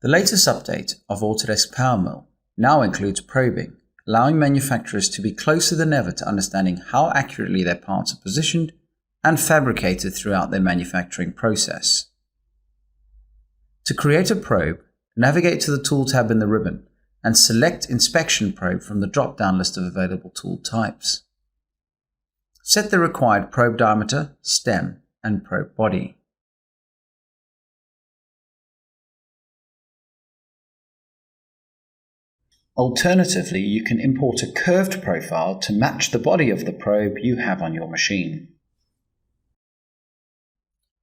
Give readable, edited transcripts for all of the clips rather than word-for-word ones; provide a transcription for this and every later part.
The latest update of Autodesk Powermill now includes probing, allowing manufacturers to be closer than ever to understanding how accurately their parts are positioned and fabricated throughout their manufacturing process. To create a probe, navigate to the Tool tab in the ribbon and select Inspection Probe from the drop-down list of available tool types. Set the required probe diameter, stem, and probe body. Alternatively, you can import a curved profile to match the body of the probe you have on your machine.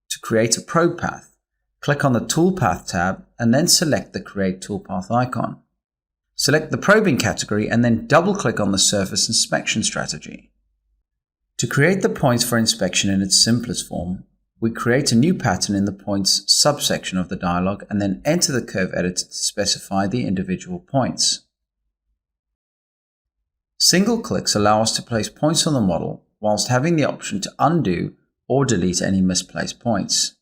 To create a probe path, click on the Toolpath tab and then select the Create Toolpath icon. Select the probing category and then double-click on the surface inspection strategy. To create the points for inspection in its simplest form, we create a new pattern in the points subsection of the dialog and then enter the curve editor to specify the individual points. Single clicks allow us to place points on the model whilst having the option to undo or delete any misplaced points.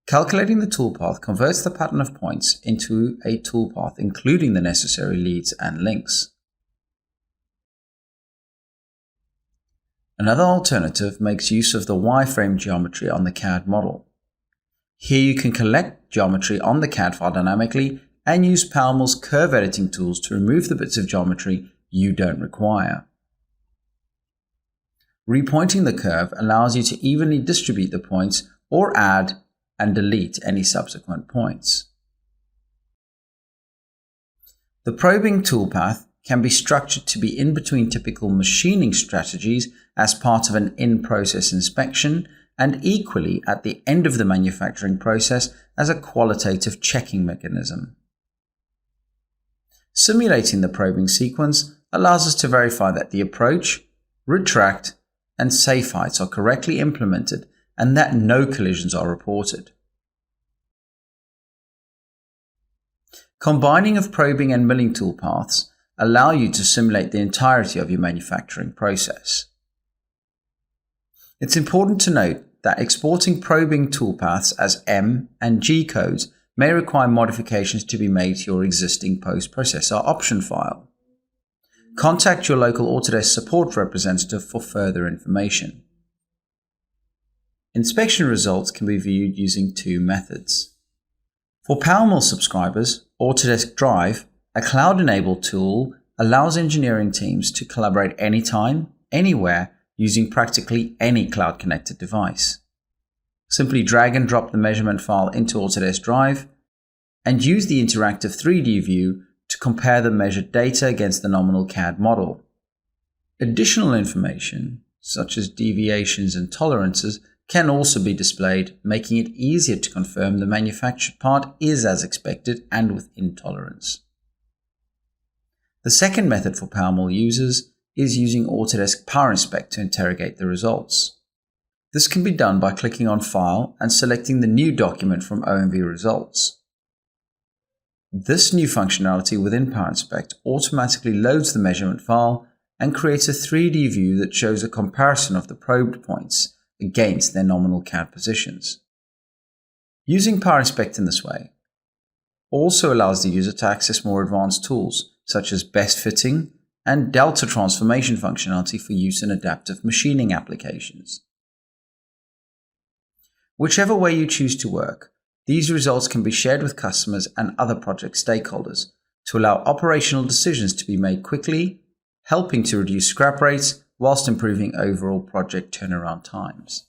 Calculating the toolpath converts the pattern of points into a toolpath including the necessary leads and links. Another alternative makes use of the wireframe geometry on the CAD model. Here you can collect geometry on the CAD file dynamically and use Powermill's curve editing tools to remove the bits of geometry you don't require. Repointing the curve allows you to evenly distribute the points or add and delete any subsequent points. The probing toolpath can be structured to be in between typical machining strategies as part of an in-process inspection and equally at the end of the manufacturing process as a qualitative checking mechanism. Simulating the probing sequence allows us to verify that the approach, retract, and safe heights are correctly implemented and that no collisions are reported. Combining of probing and milling toolpaths allow you to simulate the entirety of your manufacturing process. It's important to note that exporting probing toolpaths as M and G codes may require modifications to be made to your existing post-processor option file. Contact your local Autodesk support representative for further information. Inspection results can be viewed using two methods. For Powermill subscribers, Autodesk Drive, a cloud-enabled tool, allows engineering teams to collaborate anytime, anywhere, using practically any cloud-connected device. Simply drag and drop the measurement file into Autodesk Drive and use the interactive 3D view to compare the measured data against the nominal CAD model. Additional information, such as deviations and tolerances, can also be displayed, making it easier to confirm the manufactured part is as expected and within tolerance. The second method for Powermill users is using Autodesk PowerInspect to interrogate the results. This can be done by clicking on File and selecting the new document from OMV Results. This new functionality within PowerInspect automatically loads the measurement file and creates a 3D view that shows a comparison of the probed points against their nominal CAD positions. Using PowerInspect in this way also allows the user to access more advanced tools such as best fitting and delta transformation functionality for use in adaptive machining applications. Whichever way you choose to work, these results can be shared with customers and other project stakeholders to allow operational decisions to be made quickly, helping to reduce scrap rates whilst improving overall project turnaround times.